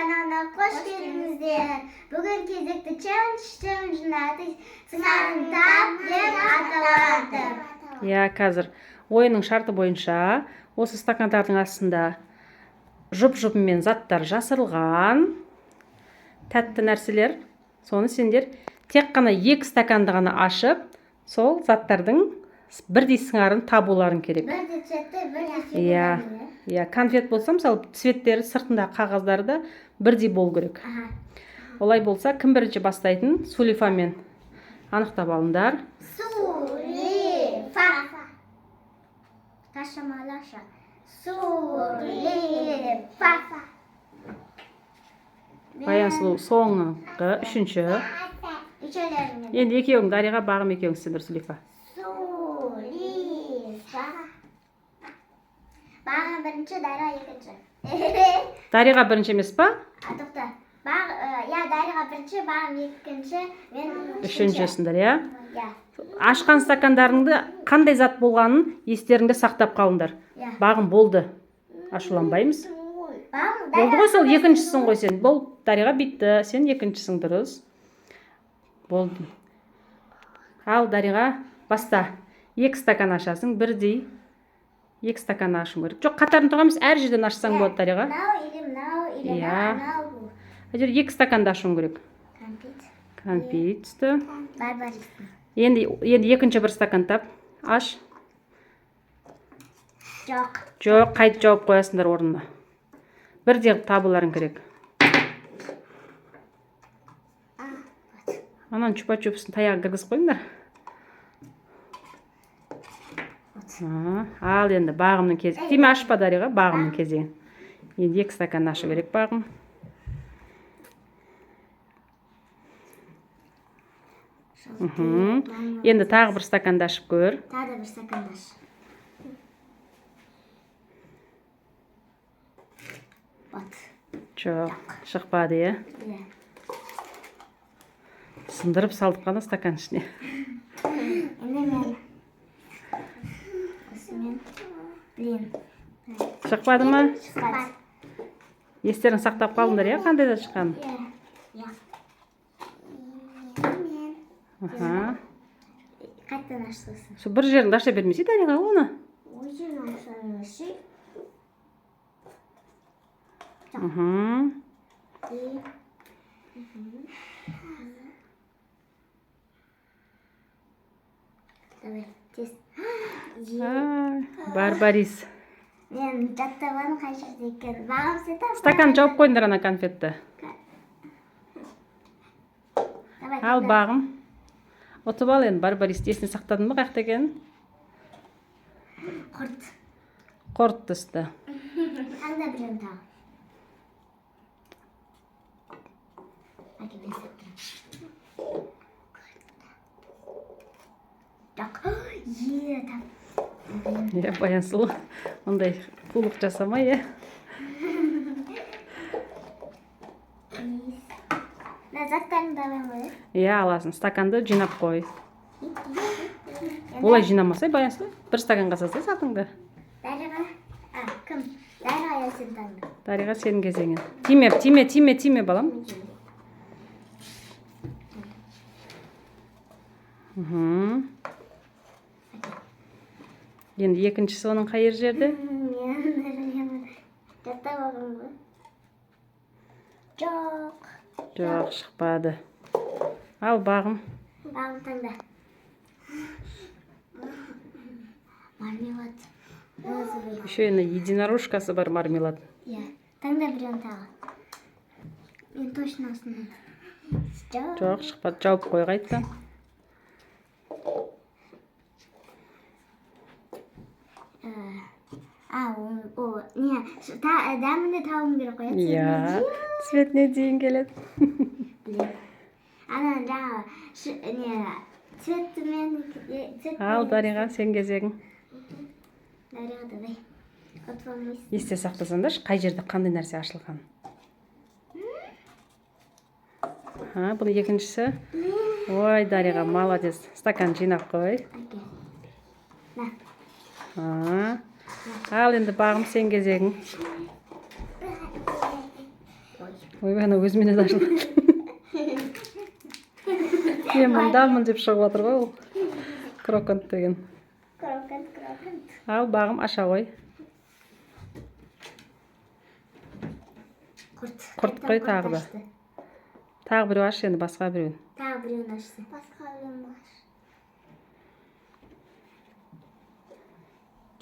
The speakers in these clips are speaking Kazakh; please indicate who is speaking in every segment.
Speaker 1: kanalına hoş geldinizler. Bugün кезекті challenge сыңарын тап деп аталады.
Speaker 2: Ya қазір ойынның шарты бойынша осы стакандардың астында жұп-жұпымен заттар жасырылған тәтті нәрселер. Соны сендер тек қана 2 стаканды ғана ашып, сол заттардың бірдей сыңарын табуларың керек.
Speaker 1: Бірдей цветті, бірдей
Speaker 2: Я, конфет болса, мысалы, цветтері сыртында қағаздары да бірдей болу керек. Олай болса, кім бірінші бастайтын? Сулифамен анықтап алыңдар.
Speaker 1: Сулифа. Ташымалаша. Сулифа.
Speaker 2: Баян сұлу соңғы, үшінші. Енді екеуің Дариға, Бағым екеуің сендер Сулифа.
Speaker 1: Сулифа. Бағым бірінші, Дариға екінші.
Speaker 2: Дариға бірінші емес па?
Speaker 1: Тоқта. Дариға бірінші, Бағым екінші, мен
Speaker 2: Үшіншісіңдер, я? Ашқан стакандарыңды қандай зат болғанын естеріңде сақтап қалыңдар. Бағым болды. Ашуланбаймыз. Болды ғой, сол екіншісің ғой сен. Бол, Дариға битті. Сен екіншісің, дұрыс. Болды. Ал, Дариға, баста. 2 стакан ашасың, бірдей. 2 стакан ашым керек. Жоқ, қатарын тұрғамыз, әр жерден ашсаң болады, Дариға. Әдер 2 стаканды ашуың керек. Кәмпит түсті. Енді екінші бір стакан тап. Аш. Жоқ, қайт жауып қоясыңдар орнына. Бірдей табыларың керек. Анан чупа-чупсын таяғын кіргізіп қойыңдар. Ал енді Бағымның кезі. Тиме ашпа, Дариға, Бағымның кезі. Енді 2 стакан ашу керек, Бағым. Енді тағы бір стаканды ашып көр.
Speaker 1: Тағы бір стаканды аш.
Speaker 2: Жоқ, шықпады, е? Сындырып салдық қана стакан ішіне. Шықпады ма?
Speaker 1: Шықпады.
Speaker 2: Естерін сақтап қалыңдар, е? Қандай да шыққан?
Speaker 1: Қайттан ашсың.
Speaker 2: Бір жеріңді аша бермесе, Дариға, оны?
Speaker 1: Ой, жерін аша бермесе. Давай, тез.
Speaker 2: Барбарис.
Speaker 1: Мен жаттабаным қай жерде екен. Бағым сен тап.
Speaker 2: Стакан жауып қойыңдар ана конфетті. Ал, Бағым. Отып ал енді, Барбаристі есіне сақтадың ба, қаяқта екенін?
Speaker 1: Құрт.
Speaker 2: Құрт түсті.
Speaker 1: Таңда бірін тағы. Әке мен сәттім. Жоқ. Тап.
Speaker 2: Баян сұлу. Ондай қулық жасамай, е?
Speaker 1: Заттарын да алайын ғой?
Speaker 2: Аласың. Стаканды жинап қой. Олай жинамасай, Баян сұлу. Бір стаканға салсай сатыңды.
Speaker 1: Дариға. Кім? Дариға я сен таңды.
Speaker 2: Дариға сенің кезеңін. Тиме, балам. Енді екіншісі оның қайыр жерде?
Speaker 1: Жаттап алғым ғой? Жоқ.
Speaker 2: Жоқ, шықпады. Ал, Бағым.
Speaker 1: Бағым таңда. Мармелад.
Speaker 2: Еще енді единорожкасы бар мармелад.
Speaker 1: Таңда бірін тағы. Мен точно осыны.
Speaker 2: Жоқ, шықпады. Жауып қой қайтты.
Speaker 1: Дәмінде тауым керек қой?
Speaker 2: Цветіне дейін келеді.
Speaker 1: Анан жаңа цветімен...
Speaker 2: Ал, Дариға, сен кезегің.
Speaker 1: Дариға, давай.
Speaker 2: Есте сақтасаңдаршы, қай жерде қандай нәрсе ашылған. Бұл екіншісі. Ой, Дариға, молодец. Стакан жинап қой. Ал, енді Бағым, сен кезегің. ойбай ана өзіменен ашылды. Мен мұндамын деп шығып отыр ғой ол. Крокант деген.
Speaker 1: Крокант.
Speaker 2: Ал бағым аша ғой. Құрт қой тағы да. Тағы біреу аш енді басқа біреуін.
Speaker 1: Тағы біреуін ашсы. Басқа біреуін аш.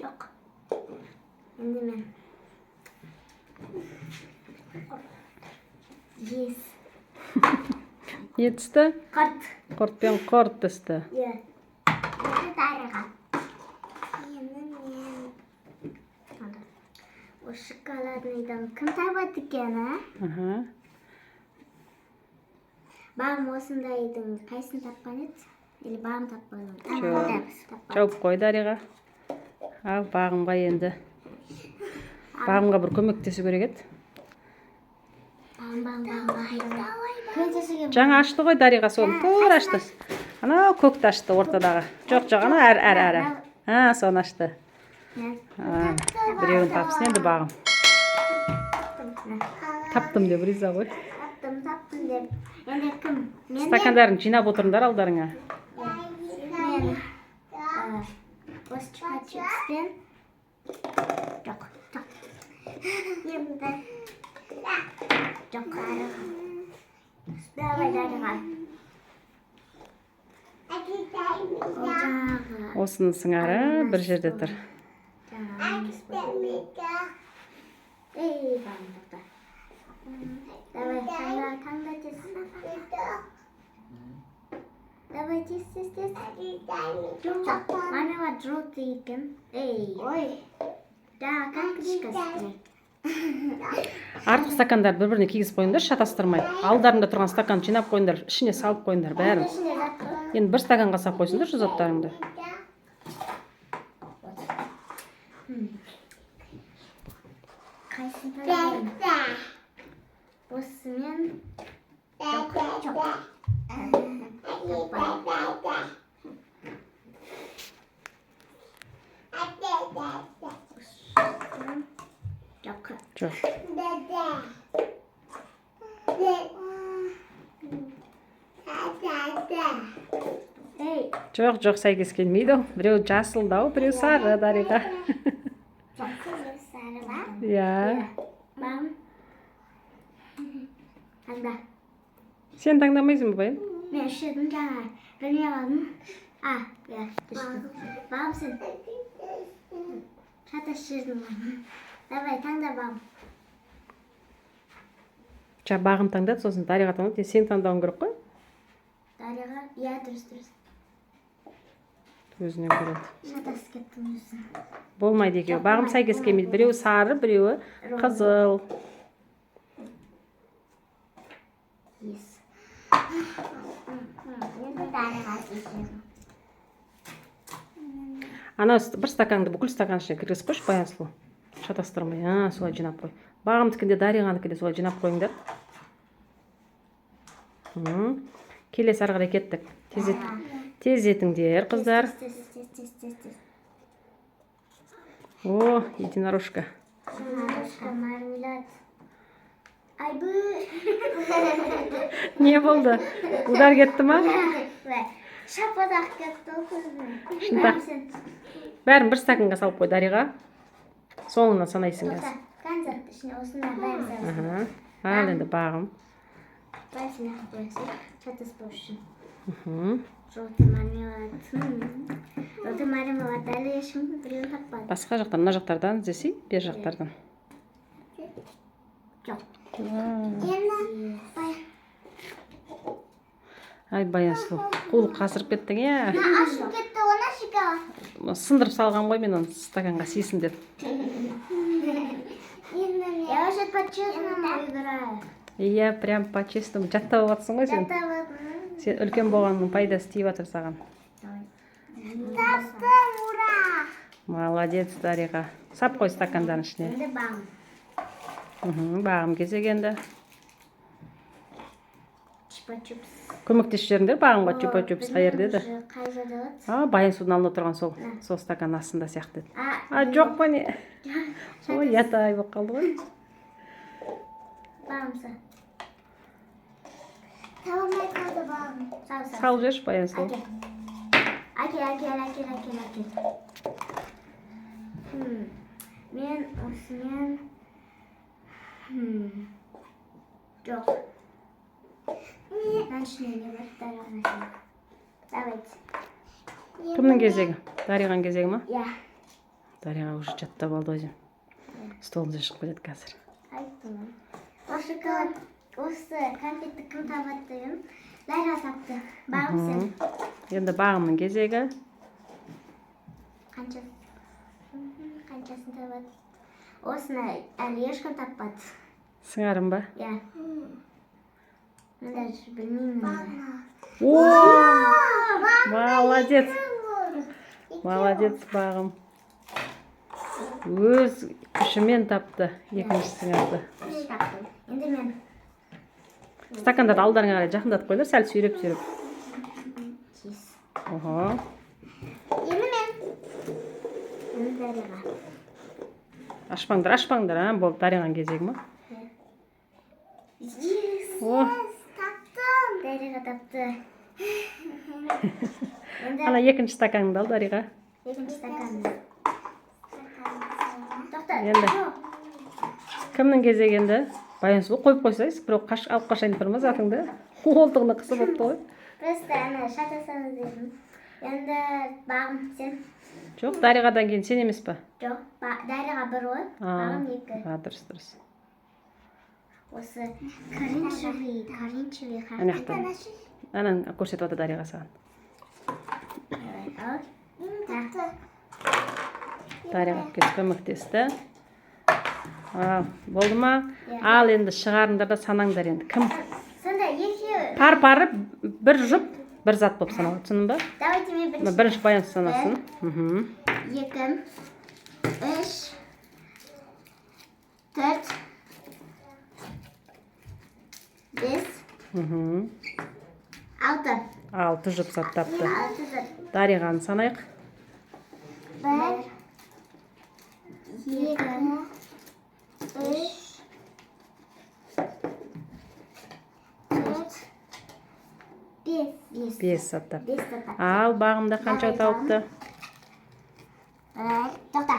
Speaker 1: Жоқ. Енді мен. Yes.
Speaker 2: Не түсті?
Speaker 1: Құрт.
Speaker 2: Құртпен құрт түсті.
Speaker 1: Енді дарыға. Енді мен. О шоколадныйдан кім табады екен, а? Бағым осындайдың қайсын тапқан еді? Или бағым тапқан еді?
Speaker 2: Жауып қой Дариға. Ал бағымға енді. Бағымға бір көмектесу керек еді. Жаңа ашты ғой Дариға соны. Тұр ашты. Анау көкті ашты ортадағы. Жоқ, ана әрі. Соны ашты. Біреуін тапсын енді бағым. Таптым деп риза ғой.
Speaker 1: Таптым деп. Енді кім?
Speaker 2: Стакандарын жинап отырыңдар алдарыңа.
Speaker 1: Мен осы чупа-чупспен. Жоқ. Енді. Жоқ. Давай Дариға.
Speaker 2: Осының сыңары бір жерде тұр.
Speaker 1: Ей, баңдықты. Давай, таңда тез. Давай, тез. Жоқ, манева желтый екен. Ей. Ой. Да, как крышкасы.
Speaker 2: Артық стакандар бір-біріне кигізіп қойыңдар, шатастырмай. Алдарында тұрған стакан жинап қойыңдар, ішіне салып қойыңдар бәрін. Енді бір стаканға салып қойсыңдар şu заттарыңды.
Speaker 1: Қайсын таңдайын? Осымен. Жоқ.
Speaker 2: Жоқ. Жоқ, сәйкес келмейді. Біреу жасылдау, біреу сары Дариға.
Speaker 1: Сары ба?
Speaker 2: Иә.
Speaker 1: Бағым. Таңда.
Speaker 2: Сен таңдамайсың ба, байым?
Speaker 1: Мен үшедім жаңа. Білмей қалдым. Düştüm. Бағым сен. Шатас жердің бағым. Давай, таңда бағым.
Speaker 2: Бағым таңдады, сосын Дариға таңдады. Сен таңдауың керек қой?
Speaker 1: Дариға, иә, дұрыс.
Speaker 2: Өзінен көреді.
Speaker 1: Шатас кеттім өзі.
Speaker 2: Болмайды екеу. Бағым сәйкес келмейді. Біреуі сары, біреуі қызыл.
Speaker 1: Ес. Енді Дариға шешемін.
Speaker 2: Ана бір стаканды бүкіл стакан ішіне кіргізіп қойшы баян сұлу. Шатастырмай. Солай жинап қой. Бағымдікінде Дариғаныкінде солай жинап қойыңдар. Келесі ары қарай кеттік. Тез етіңдер, қыздар. О, единорожка.
Speaker 1: Единорожка, мармелад. Айбы.
Speaker 2: Не болды? Удар кетті ма?
Speaker 1: Шападақ кетті көзіме.
Speaker 2: Бәрін бір стаканға салып қой Дариға. Соңынан санайсың қазір.
Speaker 1: Концерт ішіне осында бәрін салып.
Speaker 2: Ал енді бағым.
Speaker 1: Бәрін қойсын. Шатаспау үшін. Желтый мармелад. Желтый мармелад әлі ешкім біреуін таппады.
Speaker 2: Басқа жақтан, мына жақтардан іздесей, бер жақтардан.
Speaker 1: Жоқ.
Speaker 2: Ай, баян сұлу. Қолы қасырып кеттің, е?
Speaker 1: Ашып кетті, оны шикала.
Speaker 2: Сындырып салған ғой мен оны стаканға сисын деп.
Speaker 1: Я уже по-честному играю.
Speaker 2: Иә, прям по-честному. Жаттап жатсың ғой сен. Сен үлкен болғанның пайдасы тиіп жатыр саған.
Speaker 1: Таптым, ура!
Speaker 2: Молодец, Дариға. Сап қой стакандарын ішіне.
Speaker 1: Енді бағым.
Speaker 2: Бағым кезегенді.
Speaker 1: Чупа-чупс.
Speaker 2: Көмектесіп жеріңдер бағымға чупа-чупс қайыр деді.
Speaker 1: Қай жерде болады?
Speaker 2: Баян судың алдында тұрған сол стакан астында сияқты деді. Жоқ па не? Ой, ятай болып қалды ғой.
Speaker 1: Бағымса. Табылмай қалды бағым.
Speaker 2: Салып жіберші Баян сол.
Speaker 1: Әкел. Мен осымен... Жоқ. Нәншіне не бар? Дариға. Давайте.
Speaker 2: Кімнің кезегі? Дариған кезегі ма?
Speaker 1: Иә.
Speaker 2: Дариға уже жаттап алды өзі. Столымызға шығып кетеді қазір.
Speaker 1: Айттым. Шоколад. Осы конфетті кім табады дегенім. Дариға тапты. Бағым сен.
Speaker 2: Енді бағымның кезегі.
Speaker 1: Қаншасын табады? Осыны әлі ешкім таппады.
Speaker 2: Сыңарым ба?
Speaker 1: Иә. Мен даже білмеймін.
Speaker 2: Молодец. Молодец бағым. Өз күшімен тапты екінші сыңарды.
Speaker 1: Енді мен.
Speaker 2: Стакандарды алдарыңа қарай жақындатып қойдыр, сәл сүйреп. Ого.
Speaker 1: Енді мен. Енді Дариға.
Speaker 2: Ашпаңдар, болып Дариған кезегі ма?
Speaker 1: Таптым. Дариға тапты.
Speaker 2: Ана екінші стаканыңды ал Дариға.
Speaker 1: Екінші стаканды. Тоқта.
Speaker 2: Енді. Кімнің кезегі енді? Баян сұлу қойып қойсайыз, бірақ алып қашайын тұрма затыңды. Қолтығына қысып отты ғой.
Speaker 1: Просто ана шатасаңыз дедім. Енді бағым сен.
Speaker 2: Жоқ, Дариғадан кейін сен емес па?
Speaker 1: Жоқ, Дариға бір ғой, бағым екі.
Speaker 2: Дұрыс.
Speaker 1: Осы коричневый
Speaker 2: Ана жақтан. Анан көрсетіп отыр Дариға саған. Дариға кез көмектесті. Болды ма? Ал енді шығарыңдар да санаңдар енді. Кім?
Speaker 1: Сонда екеу.
Speaker 2: Пар-пары бір жұп, бір зат болып саналады, түсіндің ба?
Speaker 1: Давайте мен бірінші.
Speaker 2: Бірінші Баян санасын.
Speaker 1: 2, 3, 4, 5, 6.
Speaker 2: 6 жұп зат тапты.
Speaker 1: 6 зат.
Speaker 2: Дариғаны санайық.
Speaker 1: 1, 2, 3, 4, 5.
Speaker 2: 5 зат тапты.
Speaker 1: 5 зат.
Speaker 2: Ал бағымда қанша тауыпты?
Speaker 1: Тоқта.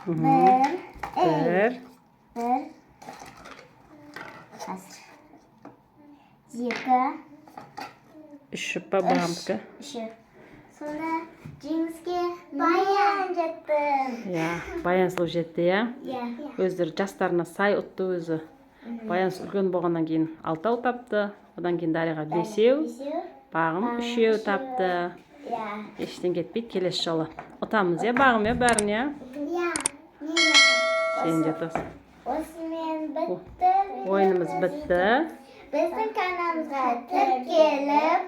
Speaker 1: 1, 2,
Speaker 2: 3 жұп па бағымдікі?
Speaker 1: 3. Сонда жеңіске Баян жетті.
Speaker 2: Баян сұлу жетті, иә?
Speaker 1: Иә.
Speaker 2: Өздері жастарына сай ұтты өзі. Баян үлкен болғаннан кейін 6 тапты. Одан кейін Дариға 5, бағым 3 тапты. Ештен кетпейді, келесі жолы. Ұтамыз, иә, бағым, иә, бәрін, иә?
Speaker 1: Иә.
Speaker 2: Сен жетесің.
Speaker 1: Осымен бітті.
Speaker 2: Ойынымыз бітті.
Speaker 1: Біздің каналымызға тіркеліп